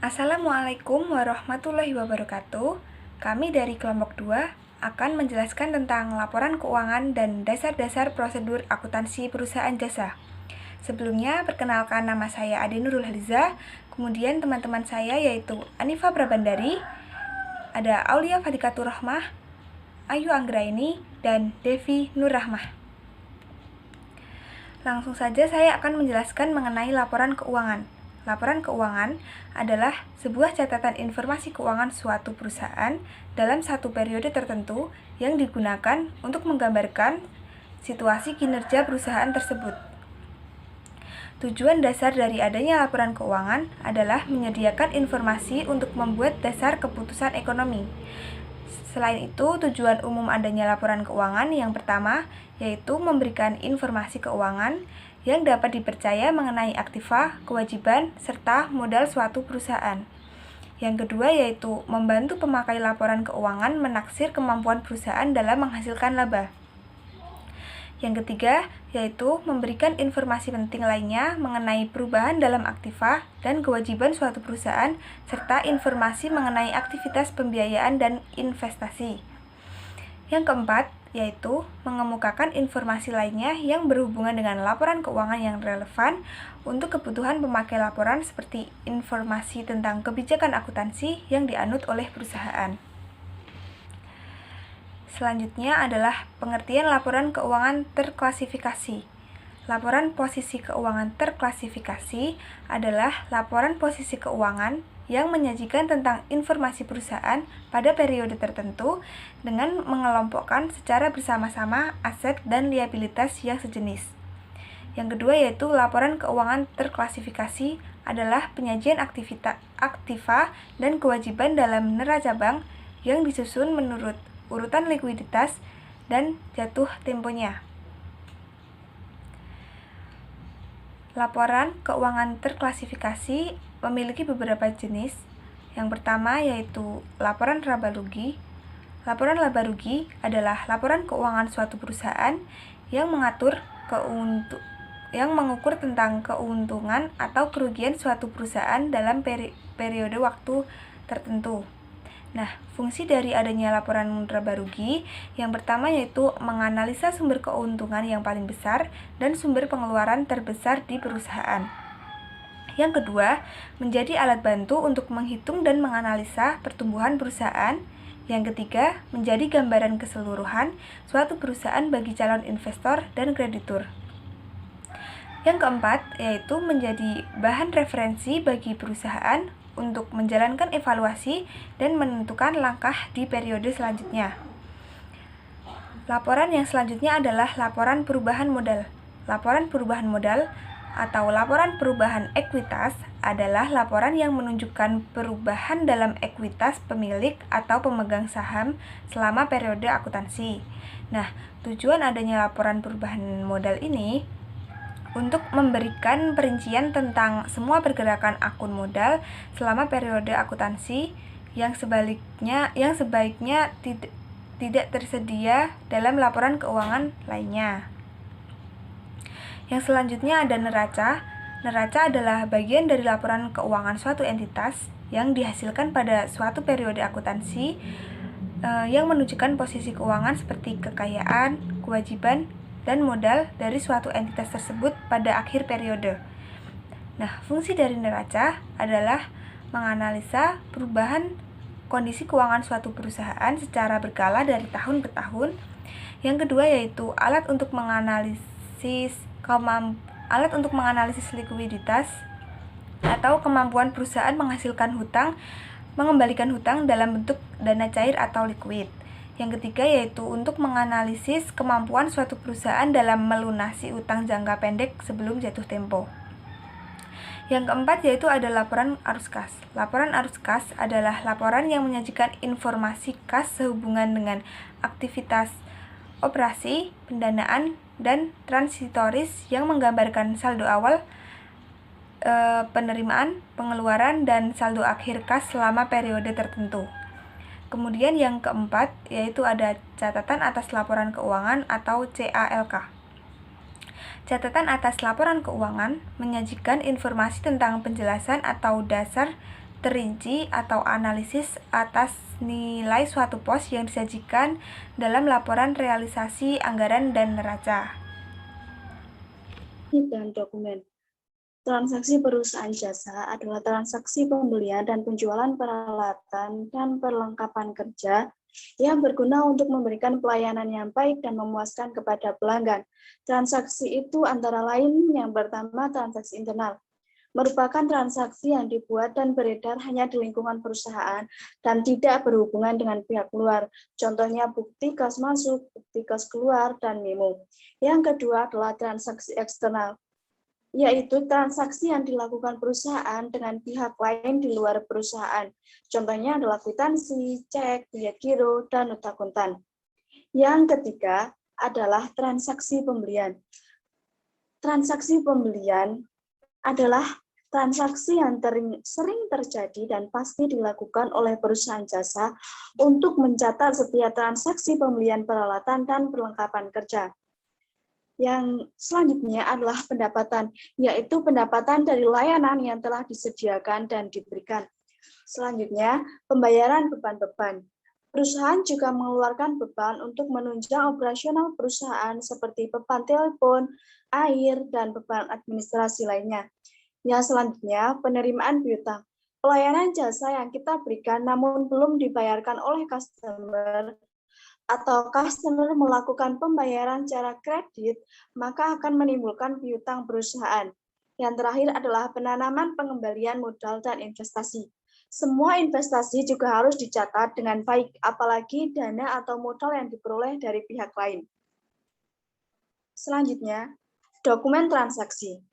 Assalamualaikum warahmatullahi wabarakatuh. Kami dari kelompok 2 akan menjelaskan tentang laporan keuangan dan dasar-dasar prosedur akuntansi perusahaan jasa. Sebelumnya, perkenalkan nama saya Ade Nurul Haliza, kemudian teman-teman saya yaitu Anifa Prabandari, ada Aulia Fadikatur Rahmah, Ayu Anggraini, dan Devi Nur Rahmah. Langsung saja saya akan menjelaskan mengenai laporan keuangan. Laporan keuangan adalah sebuah catatan informasi keuangan suatu perusahaan dalam satu periode tertentu yang digunakan untuk menggambarkan situasi kinerja perusahaan tersebut. Tujuan dasar dari adanya laporan keuangan adalah menyediakan informasi untuk membuat dasar keputusan ekonomi. Selain itu, tujuan umum adanya laporan keuangan yang pertama yaitu memberikan informasi keuangan yang dapat dipercaya mengenai aktiva, kewajiban, serta modal suatu perusahaan. Yang kedua yaitu membantu pemakai laporan keuangan menaksir kemampuan perusahaan dalam menghasilkan laba. Yang ketiga yaitu memberikan informasi penting lainnya mengenai perubahan dalam aktiva dan kewajiban suatu perusahaan, serta informasi mengenai aktivitas pembiayaan dan investasi. Yang keempat yaitu mengemukakan informasi lainnya yang berhubungan dengan laporan keuangan yang relevan untuk kebutuhan pemakai laporan, seperti informasi tentang kebijakan akuntansi yang dianut oleh perusahaan. Selanjutnya adalah pengertian laporan keuangan terklasifikasi. Laporan posisi keuangan terklasifikasi adalah laporan posisi keuangan yang menyajikan tentang informasi perusahaan pada periode tertentu dengan mengelompokkan secara bersama-sama aset dan liabilitas yang sejenis. Yang kedua yaitu laporan keuangan terklasifikasi adalah penyajian aktiva dan kewajiban dalam neraca bank yang disusun menurut urutan likuiditas dan jatuh temponya. Laporan keuangan terklasifikasi memiliki beberapa jenis. Yang pertama yaitu laporan laba rugi. Laporan laba rugi adalah laporan keuangan suatu perusahaan yang mengukur tentang keuntungan atau kerugian suatu perusahaan dalam periode waktu tertentu. Nah, fungsi dari adanya laporan laba rugi yang pertama yaitu menganalisa sumber keuntungan yang paling besar dan sumber pengeluaran terbesar di perusahaan. Yang kedua, menjadi alat bantu untuk menghitung dan menganalisa pertumbuhan perusahaan. Yang ketiga, menjadi gambaran keseluruhan suatu perusahaan bagi calon investor dan kreditur. Yang keempat, yaitu menjadi bahan referensi bagi perusahaan untuk menjalankan evaluasi dan menentukan langkah di periode selanjutnya. Laporan yang selanjutnya adalah laporan perubahan modal. Laporan perubahan modal atau laporan perubahan ekuitas adalah laporan yang menunjukkan perubahan dalam ekuitas pemilik atau pemegang saham selama periode akuntansi. Nah, tujuan adanya laporan perubahan modal ini untuk memberikan perincian tentang semua pergerakan akun modal selama periode akuntansi yang sebaiknya tidak tersedia dalam laporan keuangan lainnya. Yang selanjutnya ada neraca. Neraca adalah bagian dari laporan keuangan suatu entitas yang dihasilkan pada suatu periode akuntansi yang menunjukkan posisi keuangan seperti kekayaan, kewajiban, dan modal dari suatu entitas tersebut pada akhir periode. Nah, fungsi dari neraca adalah menganalisa perubahan kondisi keuangan suatu perusahaan secara berkala dari tahun ke tahun. Yang kedua yaitu alat untuk menganalisis likuiditas atau kemampuan perusahaan menghasilkan hutang, mengembalikan hutang dalam bentuk dana cair atau likuid. Yang ketiga yaitu untuk menganalisis kemampuan suatu perusahaan dalam melunasi utang jangka pendek sebelum jatuh tempo. Yang keempat yaitu ada laporan arus kas. Laporan arus kas adalah laporan yang menyajikan informasi kas sehubungan dengan aktivitas operasi, pendanaan, dan transitoris yang menggambarkan saldo awal, penerimaan, pengeluaran, dan saldo akhir kas selama periode tertentu. Kemudian yang keempat yaitu ada catatan atas laporan keuangan atau CALK. Catatan atas laporan keuangan menyajikan informasi tentang penjelasan atau dasar terinci atau analisis atas nilai suatu pos yang disajikan dalam laporan realisasi anggaran dan neraca. Dan dokumen. Transaksi perusahaan jasa adalah transaksi pembelian dan penjualan peralatan dan perlengkapan kerja yang berguna untuk memberikan pelayanan yang baik dan memuaskan kepada pelanggan. Transaksi itu antara lain yang pertama transaksi internal, merupakan transaksi yang dibuat dan beredar hanya di lingkungan perusahaan dan tidak berhubungan dengan pihak luar. Contohnya bukti kas masuk, bukti kas keluar, dan memo. Yang kedua adalah transaksi eksternal, yaitu transaksi yang dilakukan perusahaan dengan pihak lain di luar perusahaan. Contohnya adalah kwitansi, cek, bilet giro, dan nota kontan. Yang ketiga adalah transaksi pembelian. Transaksi pembelian adalah transaksi yang sering terjadi dan pasti dilakukan oleh perusahaan jasa untuk mencatat setiap transaksi pembelian peralatan dan perlengkapan kerja. Yang selanjutnya adalah pendapatan, yaitu pendapatan dari layanan yang telah disediakan dan diberikan. Selanjutnya, pembayaran beban-beban. Perusahaan juga mengeluarkan beban untuk menunjang operasional perusahaan seperti beban telepon, air, dan beban administrasi lainnya. Yang selanjutnya, penerimaan piutang. Pelayanan jasa yang kita berikan namun belum dibayarkan oleh customer atau customer melakukan pembayaran secara kredit, maka akan menimbulkan piutang perusahaan. Yang terakhir adalah penanaman pengembalian modal dan investasi. Semua investasi juga harus dicatat dengan baik, apalagi dana atau modal yang diperoleh dari pihak lain. Selanjutnya, dokumen transaksi.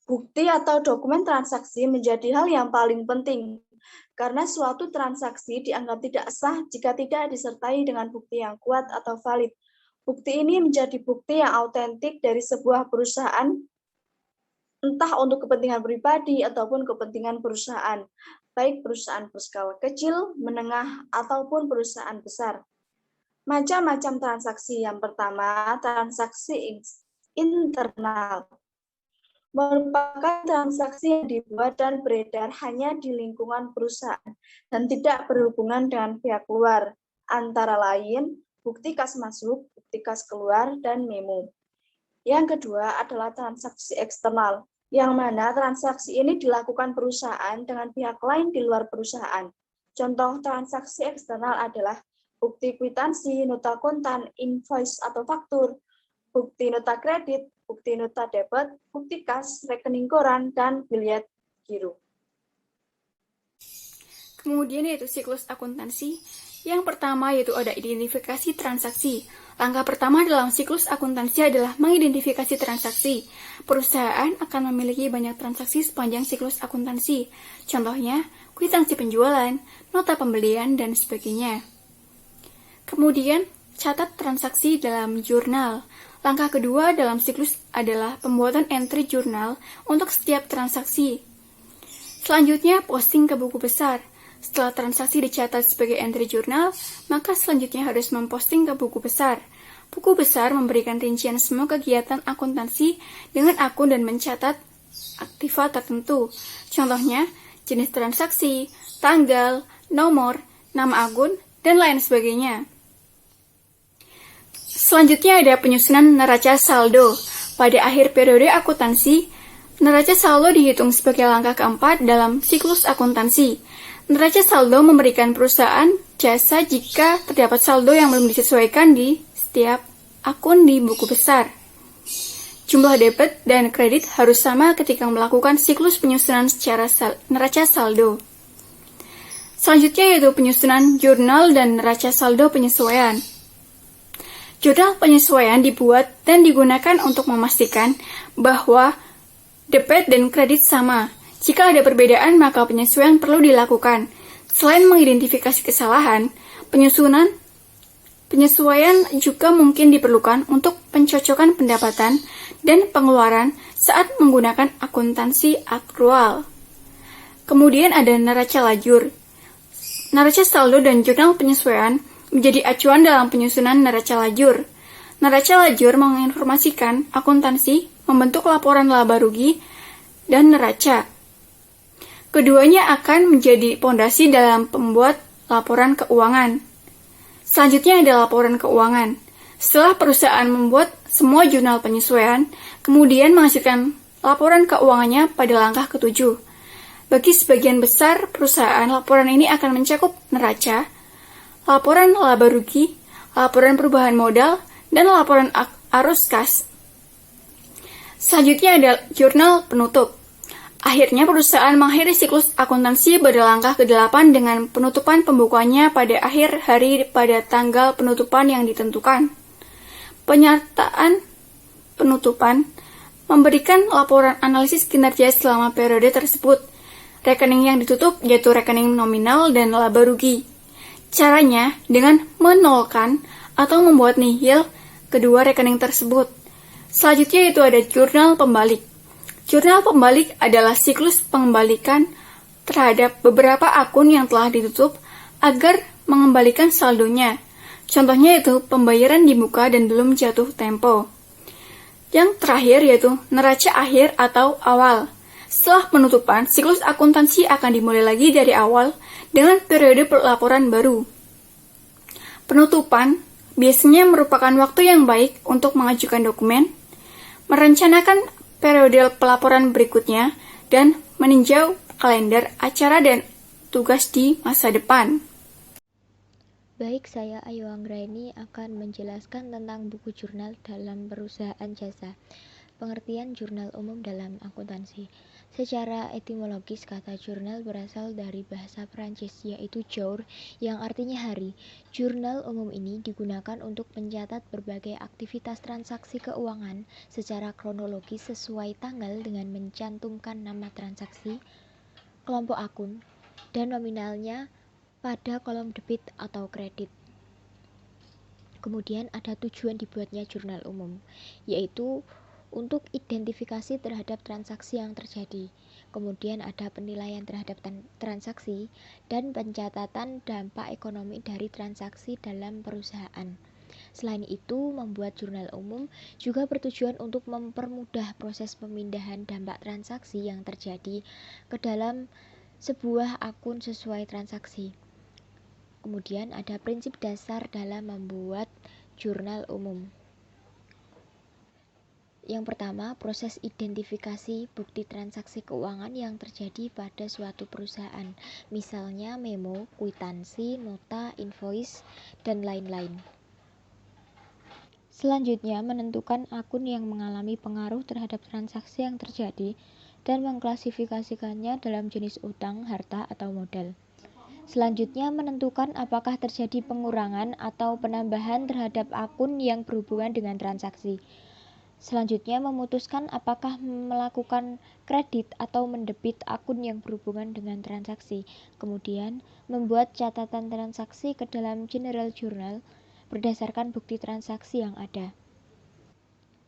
Bukti atau dokumen transaksi menjadi hal yang paling penting, karena suatu transaksi dianggap tidak sah jika tidak disertai dengan bukti yang kuat atau valid. Bukti ini menjadi bukti yang autentik dari sebuah perusahaan, entah untuk kepentingan pribadi ataupun kepentingan perusahaan, baik perusahaan berskala kecil, menengah, ataupun perusahaan besar. Macam-macam transaksi. Yang pertama, transaksi internal. Merupakan transaksi yang dibuat dan beredar hanya di lingkungan perusahaan dan tidak berhubungan dengan pihak luar, antara lain bukti kas masuk, bukti kas keluar, dan memo. Yang kedua adalah transaksi eksternal, yang mana transaksi ini dilakukan perusahaan dengan pihak lain di luar perusahaan. Contoh transaksi eksternal adalah bukti kwitansi, nota kontan, invoice atau faktur, bukti nota kredit, bukti nota debit, bukti kas, rekening koran, dan bilet giro. Kemudian yaitu siklus akuntansi. Yang pertama yaitu ada identifikasi transaksi. Langkah pertama dalam siklus akuntansi adalah mengidentifikasi transaksi. Perusahaan akan memiliki banyak transaksi sepanjang siklus akuntansi. Contohnya, kwitansi penjualan, nota pembelian, dan sebagainya. Kemudian, catat transaksi dalam jurnal. Langkah kedua dalam siklus adalah pembuatan entry jurnal untuk setiap transaksi. Selanjutnya, posting ke buku besar. Setelah transaksi dicatat sebagai entry jurnal, maka selanjutnya harus memposting ke buku besar. Buku besar memberikan rincian semua kegiatan akuntansi dengan akun dan mencatat aktiva tertentu. Contohnya, jenis transaksi, tanggal, nomor, nama akun, dan lain sebagainya. Selanjutnya ada penyusunan neraca saldo. Pada akhir periode akuntansi, neraca saldo dihitung sebagai langkah keempat dalam siklus akuntansi. Neraca saldo memberikan perusahaan jasa jika terdapat saldo yang belum disesuaikan di setiap akun di buku besar. Jumlah debit dan kredit harus sama ketika melakukan siklus penyusunan secara neraca saldo. Selanjutnya yaitu penyusunan jurnal dan neraca saldo penyesuaian. Jurnal penyesuaian dibuat dan digunakan untuk memastikan bahwa debit dan kredit sama. Jika ada perbedaan, maka penyesuaian perlu dilakukan. Selain mengidentifikasi kesalahan, penyesuaian juga mungkin diperlukan untuk pencocokan pendapatan dan pengeluaran saat menggunakan akuntansi akrual. Kemudian ada neraca lajur. Neraca saldo dan jurnal penyesuaian menjadi acuan dalam penyusunan neraca lajur. Neraca lajur menginformasikan akuntansi, membentuk laporan laba rugi, dan neraca. Keduanya akan menjadi pondasi dalam pembuat laporan keuangan. Selanjutnya ada laporan keuangan. Setelah perusahaan membuat semua jurnal penyesuaian, kemudian menghasilkan laporan keuangannya pada langkah ketujuh. Bagi sebagian besar perusahaan, laporan ini akan mencakup neraca, laporan laba rugi, laporan perubahan modal, dan laporan arus kas. Selanjutnya ada jurnal penutup. Akhirnya perusahaan mengakhiri siklus akuntansi pada langkah ke-8 dengan penutupan pembukuannya pada akhir hari pada tanggal penutupan yang ditentukan. Penyertaan penutupan memberikan laporan analisis kinerja selama periode tersebut. Rekening yang ditutup yaitu rekening nominal dan laba rugi. Caranya dengan menolkan atau membuat nihil kedua rekening tersebut. Selanjutnya itu ada jurnal pembalik. Jurnal pembalik adalah siklus pengembalikan terhadap beberapa akun yang telah ditutup agar mengembalikan saldonya. Contohnya itu pembayaran di muka dan belum jatuh tempo. Yang terakhir yaitu neraca akhir atau awal. Setelah penutupan, siklus akuntansi akan dimulai lagi dari awal dengan periode pelaporan baru. Penutupan biasanya merupakan waktu yang baik untuk mengajukan dokumen, merencanakan periode pelaporan berikutnya, dan meninjau kalender acara dan tugas di masa depan. Baik, saya Ayu Anggraini akan menjelaskan tentang buku jurnal dalam perusahaan jasa. Pengertian jurnal umum dalam akuntansi. Secara etimologis, kata jurnal berasal dari bahasa Prancis, yaitu jour, yang artinya hari. Jurnal umum ini digunakan untuk mencatat berbagai aktivitas transaksi keuangan secara kronologis sesuai tanggal dengan mencantumkan nama transaksi, kelompok akun, dan nominalnya pada kolom debit atau kredit. Kemudian ada tujuan dibuatnya jurnal umum, yaitu untuk identifikasi terhadap transaksi yang terjadi. Kemudian ada penilaian terhadap transaksi dan pencatatan dampak ekonomi dari transaksi dalam perusahaan. Selain itu, membuat jurnal umum juga bertujuan untuk mempermudah proses pemindahan dampak transaksi yang terjadi ke dalam sebuah akun sesuai transaksi. Kemudian ada prinsip dasar dalam membuat jurnal umum. Yang pertama, proses identifikasi bukti transaksi keuangan yang terjadi pada suatu perusahaan, misalnya memo, kwitansi, nota, invoice, dan lain-lain. Selanjutnya, menentukan akun yang mengalami pengaruh terhadap transaksi yang terjadi dan mengklasifikasikannya dalam jenis utang, harta, atau modal. Selanjutnya, menentukan apakah terjadi pengurangan atau penambahan terhadap akun yang berhubungan dengan transaksi. Selanjutnya, memutuskan apakah melakukan kredit atau mendebit akun yang berhubungan dengan transaksi. Kemudian, membuat catatan transaksi ke dalam general journal berdasarkan bukti transaksi yang ada.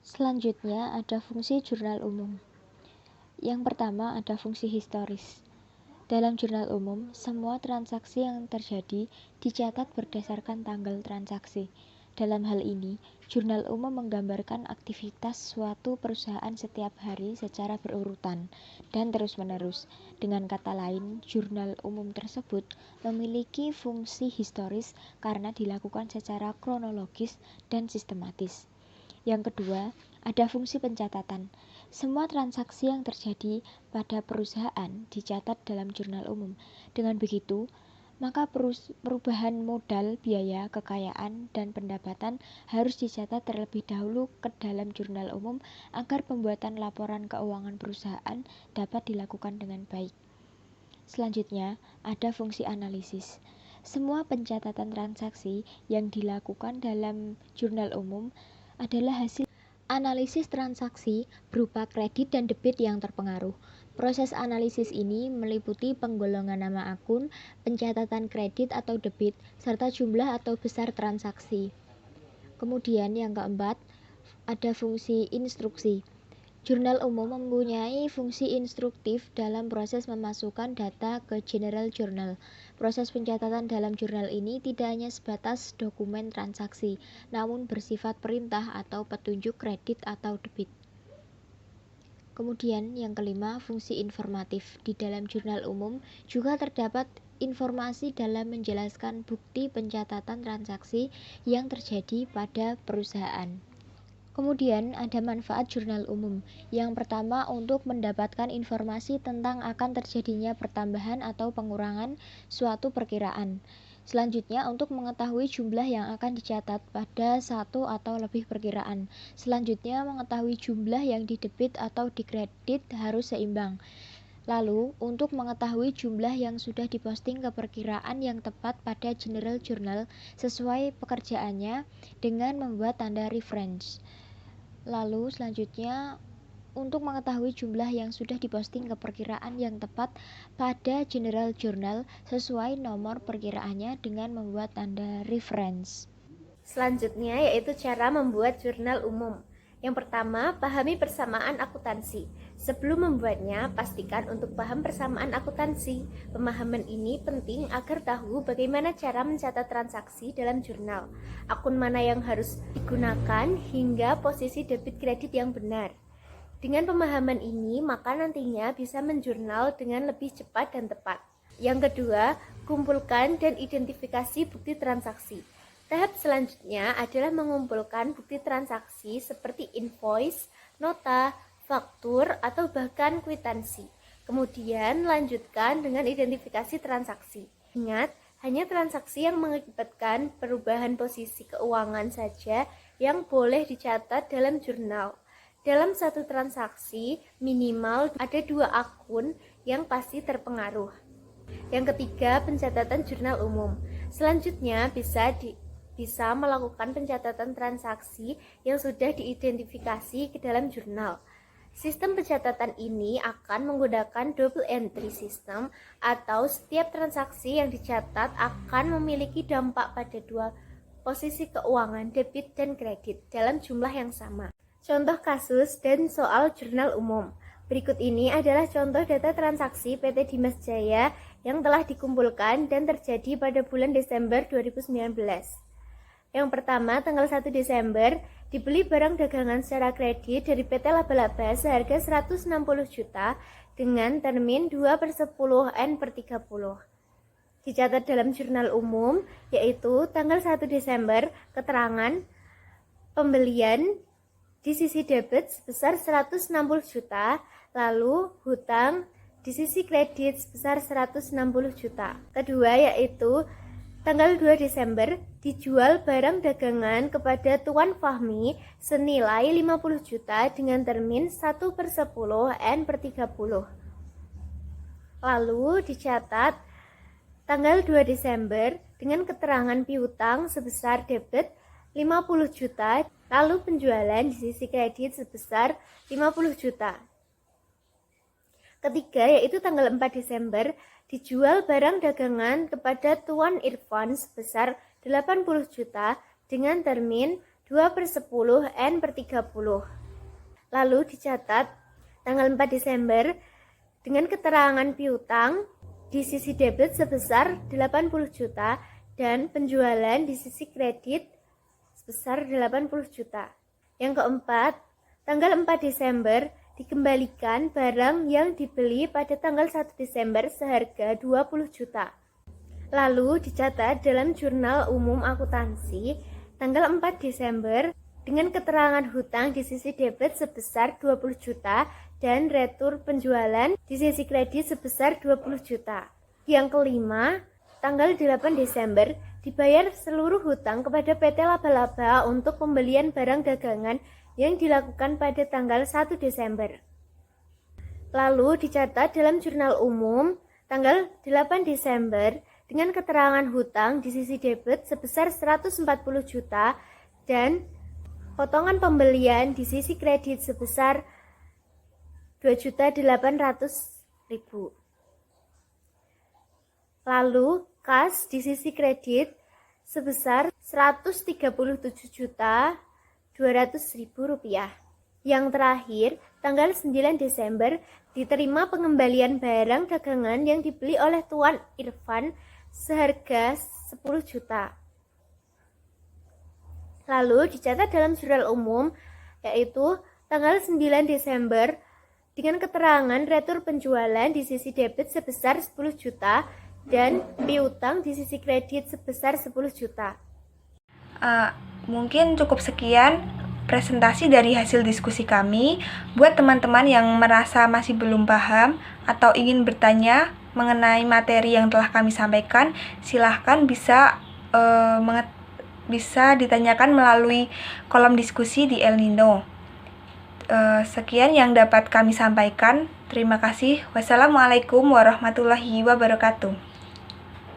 Selanjutnya, ada fungsi jurnal umum. Yang pertama, ada fungsi historis. Dalam jurnal umum, semua transaksi yang terjadi dicatat berdasarkan tanggal transaksi. Dalam hal ini, jurnal umum menggambarkan aktivitas suatu perusahaan setiap hari secara berurutan dan terus-menerus. Dengan kata lain, jurnal umum tersebut memiliki fungsi historis karena dilakukan secara kronologis dan sistematis. Yang kedua, ada fungsi pencatatan. Semua transaksi yang terjadi pada perusahaan dicatat dalam jurnal umum. Dengan begitu, maka perubahan modal, biaya, kekayaan, dan pendapatan harus dicatat terlebih dahulu ke dalam jurnal umum agar pembuatan laporan keuangan perusahaan dapat dilakukan dengan baik. Selanjutnya, ada fungsi analisis. Semua pencatatan transaksi yang dilakukan dalam jurnal umum adalah hasil analisis transaksi berupa kredit dan debit yang terpengaruh. Proses analisis ini meliputi penggolongan nama akun, pencatatan kredit atau debit, serta jumlah atau besar transaksi. Kemudian yang keempat, ada fungsi instruksi. Jurnal umum mempunyai fungsi instruktif dalam proses memasukkan data ke general journal. Proses pencatatan dalam jurnal ini tidak hanya sebatas dokumen transaksi, namun bersifat perintah atau petunjuk kredit atau debit. Kemudian yang kelima, fungsi informatif. Di dalam jurnal umum juga terdapat informasi dalam menjelaskan bukti pencatatan transaksi yang terjadi pada perusahaan. Kemudian ada manfaat jurnal umum. Yang pertama, untuk mendapatkan informasi tentang akan terjadinya pertambahan atau pengurangan suatu perkiraan. Selanjutnya, untuk mengetahui jumlah yang akan dicatat pada satu atau lebih perkiraan. Selanjutnya, mengetahui jumlah yang didebit atau dikredit harus seimbang. Lalu, untuk mengetahui jumlah yang sudah diposting ke perkiraan yang tepat pada General Journal sesuai pekerjaannya dengan membuat tanda reference. Lalu selanjutnya, untuk mengetahui jumlah yang sudah diposting ke perkiraan yang tepat pada General Journal sesuai nomor perkiraannya dengan membuat tanda reference. Selanjutnya yaitu cara membuat jurnal umum. Yang pertama, pahami persamaan akuntansi. Sebelum membuatnya, pastikan untuk paham persamaan akuntansi. Pemahaman ini penting agar tahu bagaimana cara mencatat transaksi dalam jurnal, akun mana yang harus digunakan, hingga posisi debit kredit yang benar. Dengan pemahaman ini, maka nantinya bisa menjurnal dengan lebih cepat dan tepat. Yang kedua, kumpulkan dan identifikasi bukti transaksi. Tahap selanjutnya adalah mengumpulkan bukti transaksi seperti invoice, nota, faktur, atau bahkan kwitansi. Kemudian lanjutkan dengan identifikasi transaksi. Ingat, hanya transaksi yang mengakibatkan perubahan posisi keuangan saja yang boleh dicatat dalam jurnal. Dalam satu transaksi, minimal ada 2 akun yang pasti terpengaruh. Yang ketiga, pencatatan jurnal umum. Selanjutnya bisa melakukan pencatatan transaksi yang sudah diidentifikasi ke dalam jurnal. Sistem pencatatan ini akan menggunakan double entry system, atau setiap transaksi yang dicatat akan memiliki dampak pada 2 posisi keuangan debit dan kredit dalam jumlah yang sama. Contoh kasus dan soal jurnal umum. Berikut ini adalah contoh data transaksi PT Dimas Jaya yang telah dikumpulkan dan terjadi pada bulan Desember 2019. Yang pertama, tanggal 1 Desember, dibeli barang dagangan secara kredit dari PT Laba-Laba seharga 160 juta dengan termin 2/10/30. Dicatat dalam jurnal umum, yaitu tanggal 1 Desember, keterangan pembelian di sisi debit sebesar 160 juta, lalu hutang di sisi kredit sebesar 160 juta. Kedua yaitu tanggal 2 Desember dijual barang dagangan kepada Tuan Fahmi senilai 50 juta dengan termin 1/10/30. Lalu dicatat tanggal 2 Desember dengan keterangan piutang sebesar debit 50 juta, lalu penjualan di sisi kredit sebesar 50 juta. Ketiga yaitu tanggal 4 Desember dijual barang dagangan kepada Tuan Irfan sebesar 80 juta dengan termin 2/10/30. Lalu dicatat tanggal 4 Desember dengan keterangan piutang di sisi debit sebesar 80 juta dan penjualan di sisi kredit sebesar 80 juta. Yang keempat, tanggal 4 Desember dikembalikan barang yang dibeli pada tanggal 1 Desember seharga 20 juta. Lalu dicatat dalam jurnal umum akuntansi tanggal 4 Desember dengan keterangan hutang di sisi debit sebesar 20 juta dan retur penjualan di sisi kredit sebesar 20 juta. Yang kelima, tanggal 8 Desember dibayar seluruh hutang kepada PT Laba-Laba untuk pembelian barang dagangan yang dilakukan pada tanggal 1 Desember. Lalu dicatat dalam jurnal umum tanggal 8 Desember dengan keterangan hutang di sisi debit sebesar 140 juta dan potongan pembelian di sisi kredit sebesar 2.800.000. Lalu kas di sisi kredit sebesar 137.200.000 rupiah. Yang terakhir, tanggal 9 Desember diterima pengembalian barang dagangan yang dibeli oleh Tuan Irfan seharga 10 juta. Lalu dicatat dalam jurnal umum yaitu tanggal 9 Desember dengan keterangan retur penjualan di sisi debit sebesar 10 juta dan piutang di sisi kredit sebesar 10 juta. Mungkin cukup sekian presentasi dari hasil diskusi kami. Buat teman-teman yang merasa masih belum paham atau ingin bertanya mengenai materi yang telah kami sampaikan, silahkan bisa ditanyakan melalui kolom diskusi di El Nino. Sekian yang dapat kami sampaikan. Terima kasih. Wassalamualaikum warahmatullahi wabarakatuh.